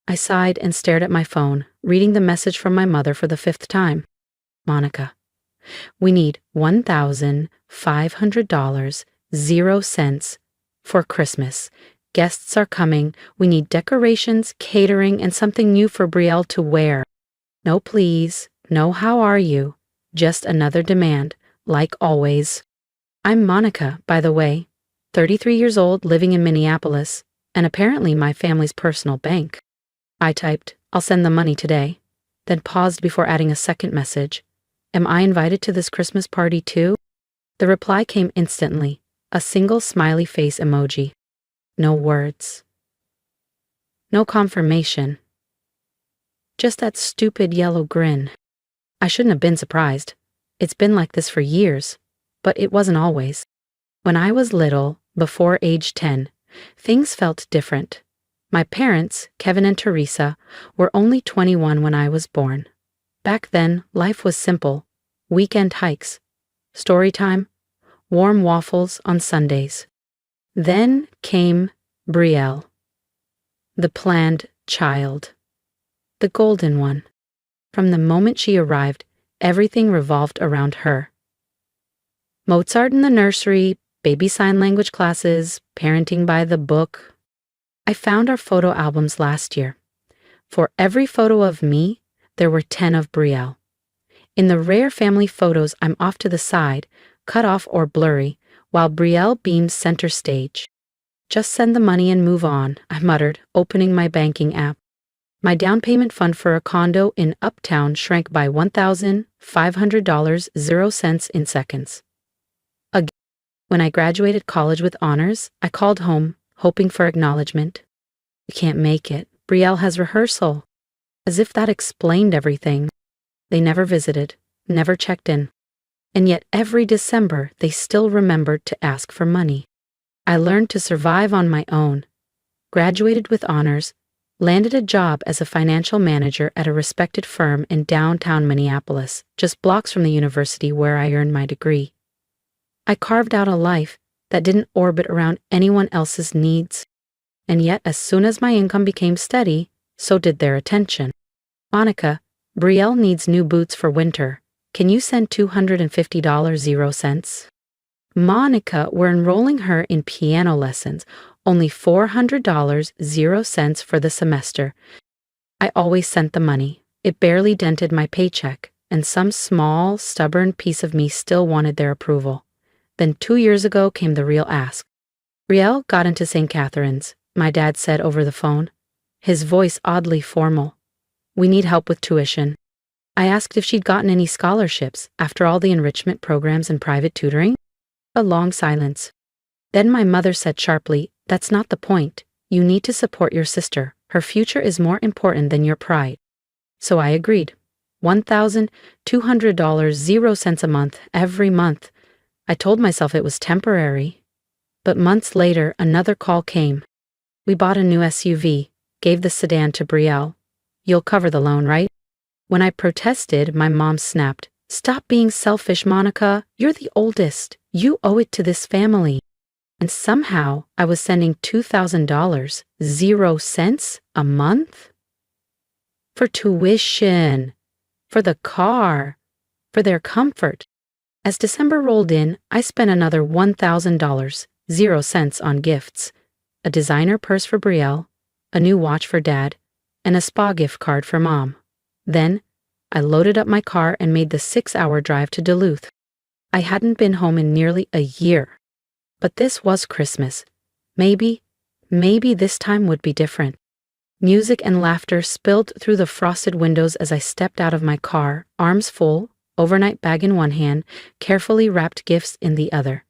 I sighed and stared at my phone, reading the message from my mother for the fifth time. Monica, we need $1,500, 0 cents, for Christmas. Guests are coming. We need decorations, catering, and something new for Brielle to wear. No please, no how are you. Just another demand, like always. I'm Monica, by the way, 33 years old, living in Minneapolis, and apparently my family's personal bank. I typed, I'll send the money today, then paused before adding a second message. Am I invited to this Christmas party too? The reply came instantly, a single smiley face emoji. No words. No confirmation. Just that stupid yellow grin. I shouldn't have been surprised. It's been like this for years, but it wasn't always. When I was little, before age 10, things felt different. My parents, Kevin and Teresa, were only 21 when I was born. Back then, life was simple. Weekend hikes, story time, warm waffles on Sundays. Then came Brielle, the planned child, the golden one. From the moment she arrived, everything revolved around her. Mozart in the nursery, baby sign language classes, parenting by the book. I found our photo albums last year. For every photo of me, there were 10 of Brielle. In the rare family photos, I'm off to the side, cut off or blurry, while Brielle beams center stage. Just send the money and move on, I muttered, opening my banking app. My down payment fund for a condo in Uptown shrank by $1,500, 0 cents in seconds. Again, when I graduated college with honors, I called home, hoping for acknowledgement. You can't make it. Brielle has rehearsal. As if that explained everything. They never visited, never checked in. And yet every December, they still remembered to ask for money. I learned to survive on my own, graduated with honors, landed a job as a financial manager at a respected firm in downtown Minneapolis, just blocks from the university where I earned my degree. I carved out a life that didn't orbit around anyone else's needs. And yet, as soon as my income became steady, so did their attention. Monica, Brielle needs new boots for winter. Can you send $250, 0 cents? Monica, we're enrolling her in piano lessons. Only $400, 0 cents for the semester. I always sent the money. It barely dented my paycheck, and some small, stubborn piece of me still wanted their approval. Then 2 years ago came the real ask. Brielle got into St. Catherine's, my dad said over the phone, his voice oddly formal. We need help with tuition. I asked if she'd gotten any scholarships after all the enrichment programs and private tutoring. A long silence. Then my mother said sharply, that's not the point. You need to support your sister. Her future is more important than your pride. So I agreed. $1,200, 0 cents a month, every month. I told myself it was temporary. But months later, another call came. We bought a new SUV, gave the sedan to Brielle. You'll cover the loan, right? When I protested, my mom snapped. Stop being selfish, Monica. You're the oldest. You owe it to this family. And somehow I was sending $2,000, 0 cents a month? For tuition, for the car, for their comfort. As December rolled in, I spent another $1,000, 0 cents on gifts. A designer purse for Brielle, a new watch for Dad, and a spa gift card for Mom. Then, I loaded up my car and made the 6-hour drive to Duluth. I hadn't been home in nearly a year. But this was Christmas. Maybe this time would be different. Music and laughter spilled through the frosted windows as I stepped out of my car, arms full, overnight bag in one hand, carefully wrapped gifts in the other.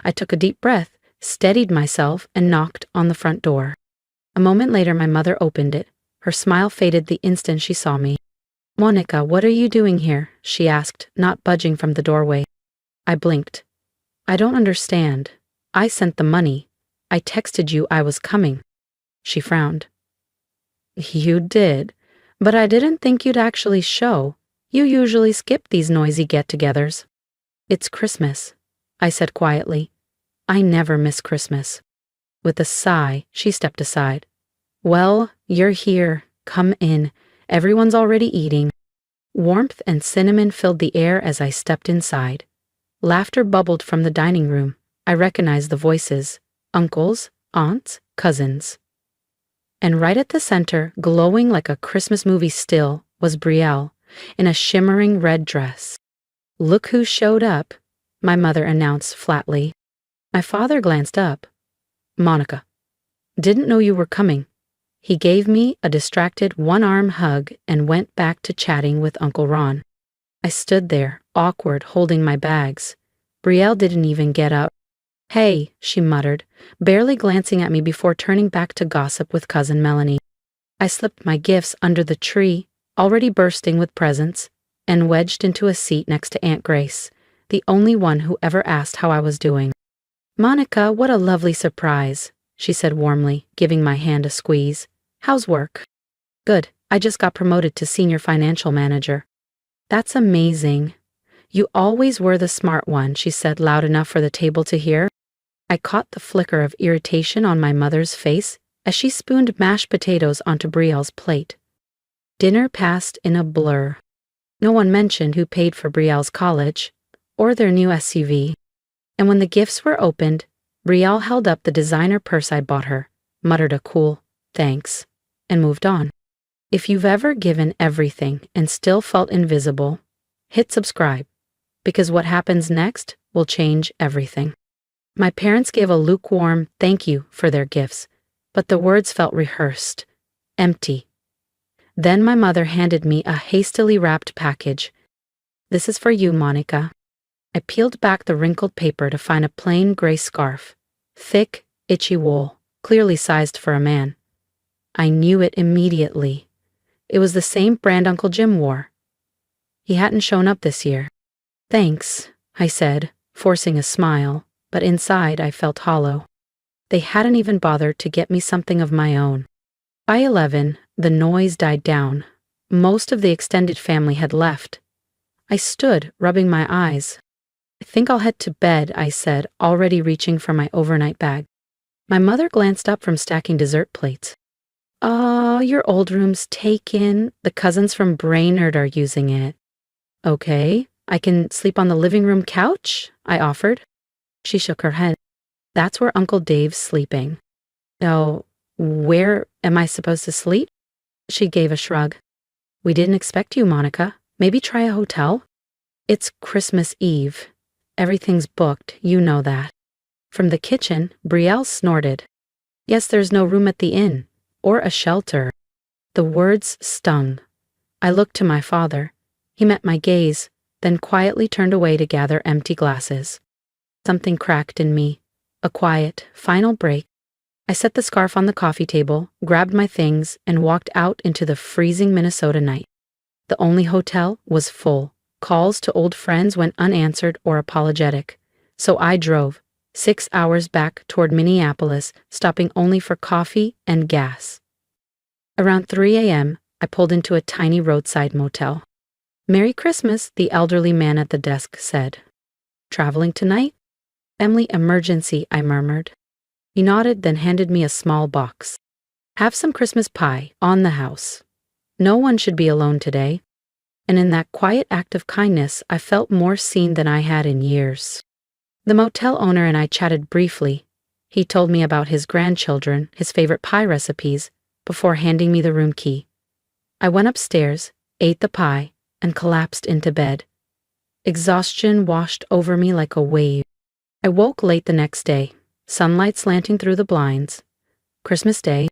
I took a deep breath, steadied myself, and knocked on the front door. A moment later, my mother opened it. Her smile faded the instant she saw me. Monica, what are you doing here? She asked, not budging from the doorway. I blinked. I don't understand. I sent the money. I texted you I was coming. She frowned. You did, but I didn't think you'd actually show. You usually skip these noisy get-togethers. It's Christmas, I said quietly. I never miss Christmas. With a sigh, she stepped aside. Well, you're here. Come in. Everyone's already eating. Warmth and cinnamon filled the air as I stepped inside. Laughter bubbled from the dining room. I recognized the voices. Uncles, aunts, cousins. And right at the center, glowing like a Christmas movie still, was Brielle, in a shimmering red dress. "Look who showed up," my mother announced flatly. My father glanced up. "Monica, didn't know you were coming." He gave me a distracted one-arm hug and went back to chatting with Uncle Ron. I stood there, awkward, holding my bags. Brielle didn't even get up. "Hey," she muttered, barely glancing at me before turning back to gossip with Cousin Melanie. I slipped my gifts under the tree, already bursting with presents, and wedged into a seat next to Aunt Grace, the only one who ever asked how I was doing. "Monica, what a lovely surprise," she said warmly, giving my hand a squeeze. "How's work?" "Good. I just got promoted to senior financial manager." "That's amazing. You always were the smart one," she said loud enough for the table to hear. I caught the flicker of irritation on my mother's face as she spooned mashed potatoes onto Brielle's plate. Dinner passed in a blur. No one mentioned who paid for Brielle's college, or their new SUV. And when the gifts were opened, Brielle held up the designer purse I bought her, muttered a cool, "Thanks," and moved on. If you've ever given everything and still felt invisible, hit subscribe, because what happens next will change everything. My parents gave a lukewarm thank you for their gifts, but the words felt rehearsed, empty. Then my mother handed me a hastily wrapped package. "This is for you, Monica." I peeled back the wrinkled paper to find a plain gray scarf, thick, itchy wool, clearly sized for a man. I knew it immediately. It was the same brand Uncle Jim wore. He hadn't shown up this year. "Thanks," I said, forcing a smile, but inside I felt hollow. They hadn't even bothered to get me something of my own. By 11, the noise died down. Most of the extended family had left. I stood, rubbing my eyes. "I think I'll head to bed," I said, already reaching for my overnight bag. My mother glanced up from stacking dessert plates. "Oh, your old room's taken. The cousins from Brainerd are using it." "Okay, I can sleep on the living room couch," I offered. She shook her head. "That's where Uncle Dave's sleeping." "Oh, where am I supposed to sleep?" She gave a shrug. "We didn't expect you, Monica. Maybe try a hotel?" "It's Christmas Eve. Everything's booked, you know that." From the kitchen, Brielle snorted. "Yes, there's no room at the inn, or a shelter." The words stung. I looked to my father. He met my gaze, then quietly turned away to gather empty glasses. Something cracked in me. A quiet, final break. I set the scarf on the coffee table, grabbed my things, and walked out into the freezing Minnesota night. The only hotel was full. Calls to old friends went unanswered or apologetic. So I drove, 6 hours back toward Minneapolis, stopping only for coffee and gas. Around 3 a.m., I pulled into a tiny roadside motel. "Merry Christmas," the elderly man at the desk said. "Traveling tonight?" "Family emergency," I murmured. He nodded, then handed me a small box. "Have some Christmas pie, on the house. No one should be alone today." And in that quiet act of kindness, I felt more seen than I had in years. The motel owner and I chatted briefly. He told me about his grandchildren, his favorite pie recipes, before handing me the room key. I went upstairs, ate the pie, and collapsed into bed. Exhaustion washed over me like a wave. I woke late the next day, sunlight slanting through the blinds. Christmas Day.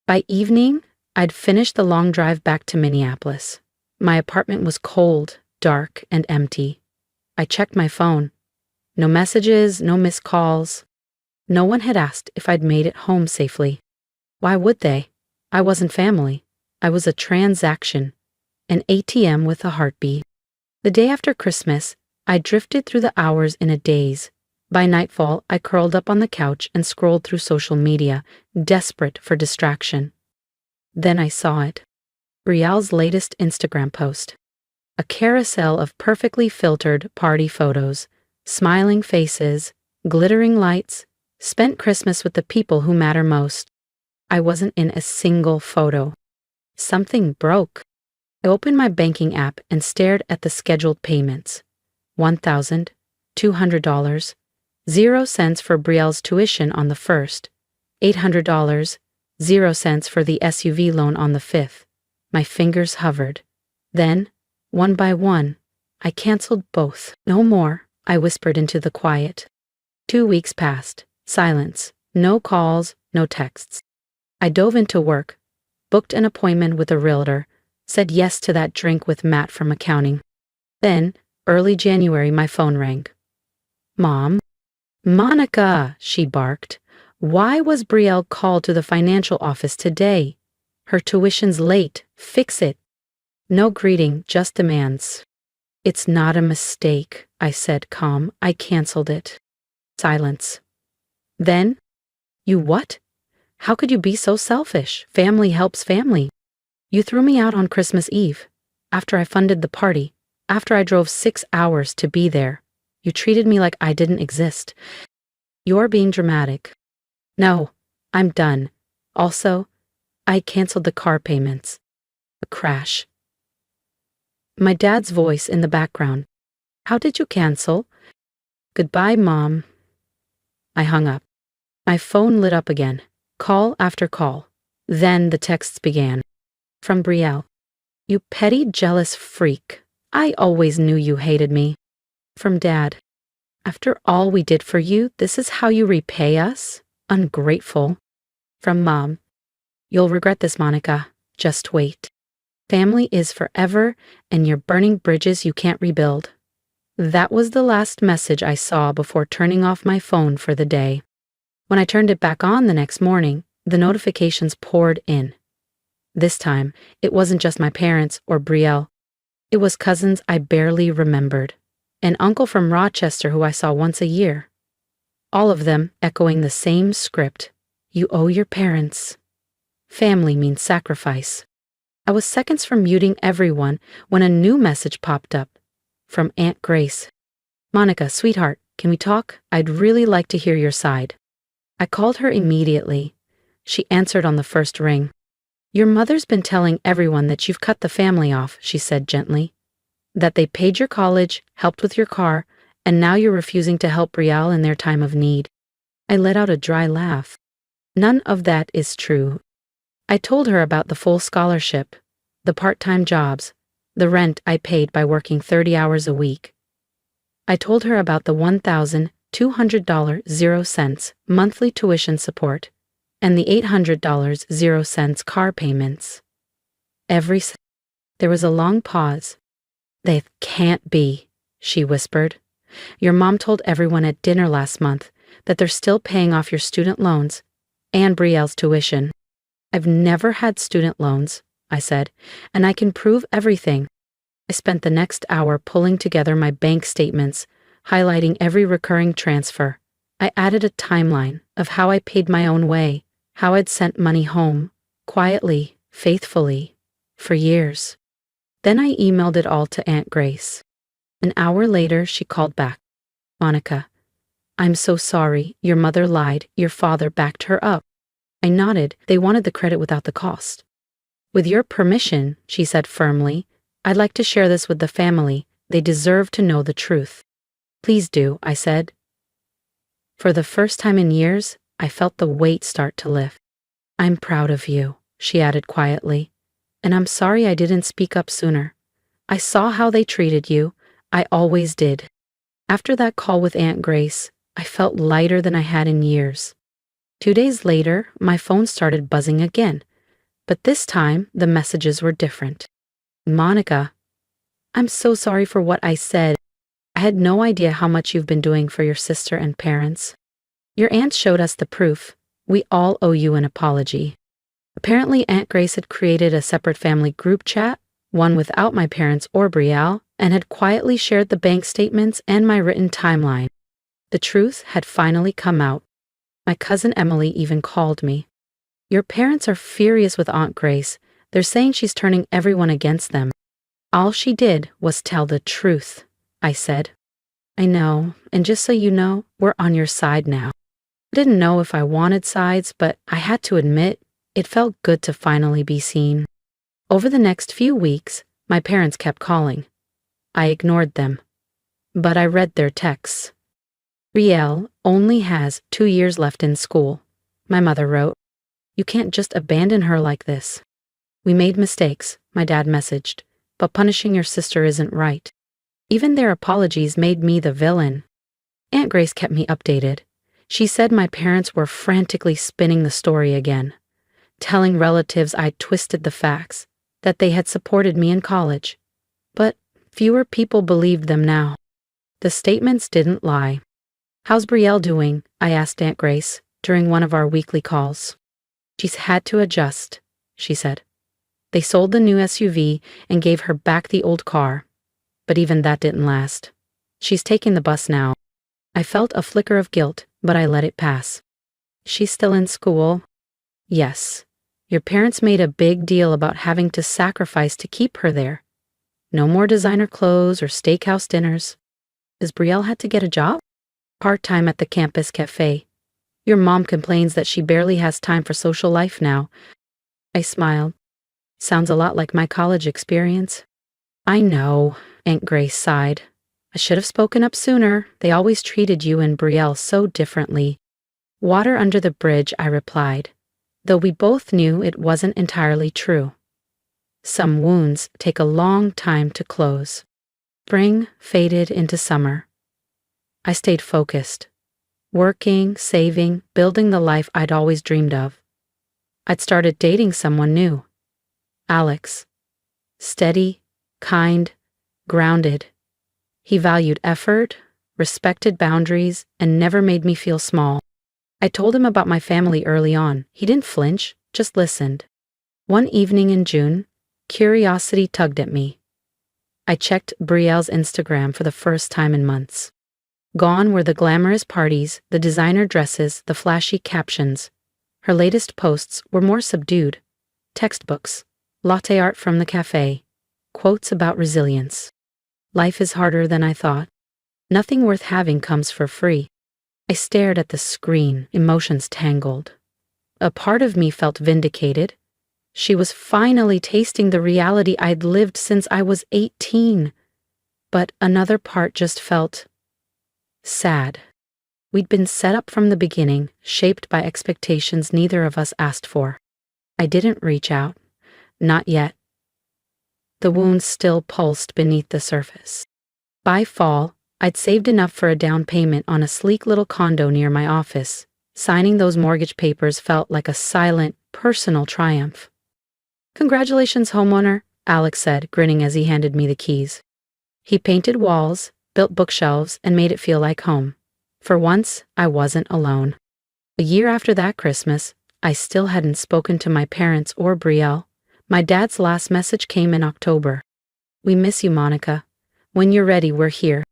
By evening, I'd finished the long drive back to Minneapolis. My apartment was cold, dark, and empty. I checked my phone. No messages, no missed calls. No one had asked if I'd made it home safely. Why would they? I wasn't family. I was a transaction, an ATM with a heartbeat. The day after Christmas, I drifted through the hours in a daze. By nightfall, I curled up on the couch and scrolled through social media, desperate for distraction. Then I saw it. Brielle's latest Instagram post. A carousel of perfectly filtered party photos, smiling faces, glittering lights, spent Christmas with the people who matter most. I wasn't in a single photo. Something broke. I opened my banking app and stared at the scheduled payments. $1,200, 0 cents for Brielle's tuition on the 1st, $800, 0 cents for the SUV loan on the 5th. My fingers hovered. Then, one by one, I canceled both. No more, I whispered into the quiet. 2 weeks passed. Silence. No calls, no texts. I dove into work, booked an appointment with a realtor, said yes to that drink with Matt from accounting. Then, early January, my phone rang. Mom? Monica, she barked. Why was Brielle called to the financial office today? Her tuition's late. Fix it. No greeting, just demands. It's not a mistake, I said, calm. I canceled it. Silence. Then, you what? How could you be so selfish? Family helps family. You threw me out on Christmas Eve, after I funded the party, after I drove 6 hours to be there. You treated me like I didn't exist. You're being dramatic. No, I'm done. Also, I canceled the car payments. A crash. My dad's voice in the background. How did you cancel? Goodbye, Mom. I hung up. My phone lit up again. Call after call. Then the texts began. From Brielle. You petty, jealous freak. I always knew you hated me. From Dad. After all we did for you, this is how you repay us? Ungrateful. From Mom. You'll regret this, Monica. Just wait. Family is forever, and you're burning bridges you can't rebuild. That was the last message I saw before turning off my phone for the day. When I turned it back on the next morning, the notifications poured in. This time, it wasn't just my parents or Brielle. It was cousins I barely remembered. An uncle from Rochester who I saw once a year. All of them echoing the same script. You owe your parents. Family means sacrifice. I was seconds from muting everyone when a new message popped up. From Aunt Grace. Monica, sweetheart, can we talk? I'd really like to hear your side. I called her immediately. She answered on the first ring. Your mother's been telling everyone that you've cut the family off, she said gently. That they paid your college, helped with your car, and now you're refusing to help Brielle in their time of need. I let out a dry laugh. None of that is true. I told her about the full scholarship, the part-time jobs, the rent I paid by working 30 hours a week. I told her about the $1,200 0 cents monthly tuition support and the $800 0 cents car payments. There was a long pause. They can't be, she whispered. Your mom told everyone at dinner last month that they're still paying off your student loans and Brielle's tuition. I've never had student loans, I said, and I can prove everything. I spent the next hour pulling together my bank statements, highlighting every recurring transfer. I added a timeline of how I paid my own way, how I'd sent money home, quietly, faithfully, for years. Then I emailed it all to Aunt Grace. An hour later, she called back. Monica, I'm so sorry. Your mother lied. Your father backed her up. I nodded. They wanted the credit without the cost. With your permission, she said firmly, I'd like to share this with the family. They deserve to know the truth. Please do, I said. For the first time in years, I felt the weight start to lift. I'm proud of you, she added quietly, and I'm sorry I didn't speak up sooner. I saw how they treated you. I always did. After that call with Aunt Grace, I felt lighter than I had in years. 2 days later, my phone started buzzing again, but this time the messages were different. Monica, I'm so sorry for what I said. I had no idea how much you've been doing for your sister and parents. Your aunt showed us the proof. We all owe you an apology. Apparently, Aunt Grace had created a separate family group chat, one without my parents or Brielle, and had quietly shared the bank statements and my written timeline. The truth had finally come out. My cousin Emily even called me. Your parents are furious with Aunt Grace. They're saying she's turning everyone against them. All she did was tell the truth, I said. I know, and just so you know, we're on your side now. I didn't know if I wanted sides, but I had to admit, It felt good to finally be seen. Over the next few weeks, my parents kept calling. I ignored them. But I read their texts. Brielle only has 2 years left in school, my mother wrote. You can't just abandon her like this. We made mistakes, my dad messaged, but punishing your sister isn't right. Even their apologies made me the villain. Aunt Grace kept me updated. She said my parents were frantically spinning the story again, telling relatives I'd twisted the facts, that they had supported me in college. But fewer people believed them now. The statements didn't lie. How's Brielle doing? I asked Aunt Grace during one of our weekly calls. She's had to adjust, she said. They sold the new SUV and gave her back the old car. But even that didn't last. She's taking the bus now. I felt a flicker of guilt, but I let it pass. She's still in school? Yes. Your parents made a big deal about having to sacrifice to keep her there. No more designer clothes or steakhouse dinners. Does Brielle have to get a job? Part-time at the campus cafe. Your mom complains that she barely has time for social life now. I smiled. Sounds a lot like my college experience. I know, Aunt Grace sighed. I should have spoken up sooner. They always treated you and Brielle so differently. Water under the bridge, I replied, though we both knew it wasn't entirely true. Some wounds take a long time to close. Spring faded into summer. I stayed focused. Working, saving, building the life I'd always dreamed of. I'd started dating someone new. Alex. Steady, kind, grounded. He valued effort, respected boundaries, and never made me feel small. I told him about my family early on. He didn't flinch, just listened. One evening in June, curiosity tugged at me. I checked Brielle's Instagram for the first time in months. Gone were the glamorous parties, the designer dresses, the flashy captions. Her latest posts were more subdued. Textbooks, latte art from the cafe, quotes about resilience. Life is harder than I thought. Nothing worth having comes for free. I stared at the screen, emotions tangled. A part of me felt vindicated. She was finally tasting the reality I'd lived since I was 18. But another part just felt sad. We'd been set up from the beginning, shaped by expectations neither of us asked for. I didn't reach out. Not yet. The wounds still pulsed beneath the surface. By fall, I'd saved enough for a down payment on a sleek little condo near my office. Signing those mortgage papers felt like a silent, personal triumph. Congratulations, homeowner, Alex said, grinning as he handed me the keys. He painted walls, built bookshelves, and made it feel like home. For once, I wasn't alone. A year after that Christmas, I still hadn't spoken to my parents or Brielle. My dad's last message came in October. We miss you, Monica. When you're ready, we're here.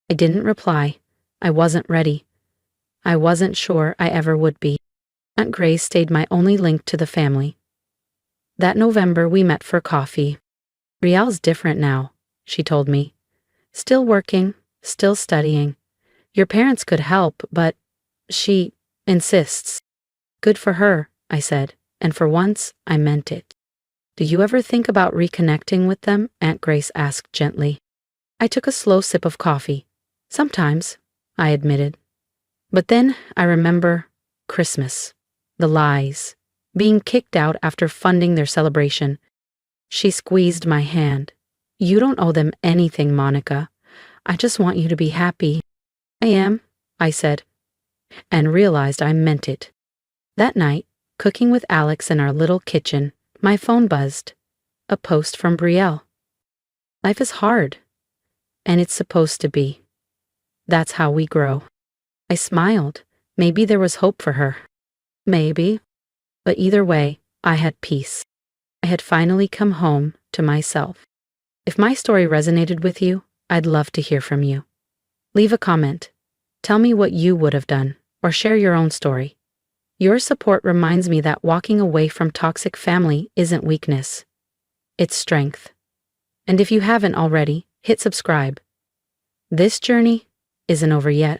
I didn't reply. I wasn't ready. I wasn't sure I ever would be. Aunt Grace stayed my only link to the family. That November, we met for coffee. Brielle's different now, she told me. Still working, still studying. Your parents could help, but she insists. Good for her, I said, and for once, I meant it. Do you ever think about reconnecting with them? Aunt Grace asked gently. I took a slow sip of coffee. Sometimes, I admitted. But then I remember Christmas, the lies, being kicked out after funding their celebration. She squeezed my hand. You don't owe them anything, Monica. I just want you to be happy. I am, I said, and realized I meant it. That night, cooking with Alex in our little kitchen, my phone buzzed. A post from Brielle. Life is hard, and it's supposed to be. That's how we grow. I smiled. Maybe there was hope for her. Maybe. But either way, I had peace. I had finally come home to myself. If my story resonated with you, I'd love to hear from you. Leave a comment. Tell me what you would have done, or share your own story. Your support reminds me that walking away from toxic family isn't weakness. It's strength. And if you haven't already, hit subscribe. This journey isn't over yet.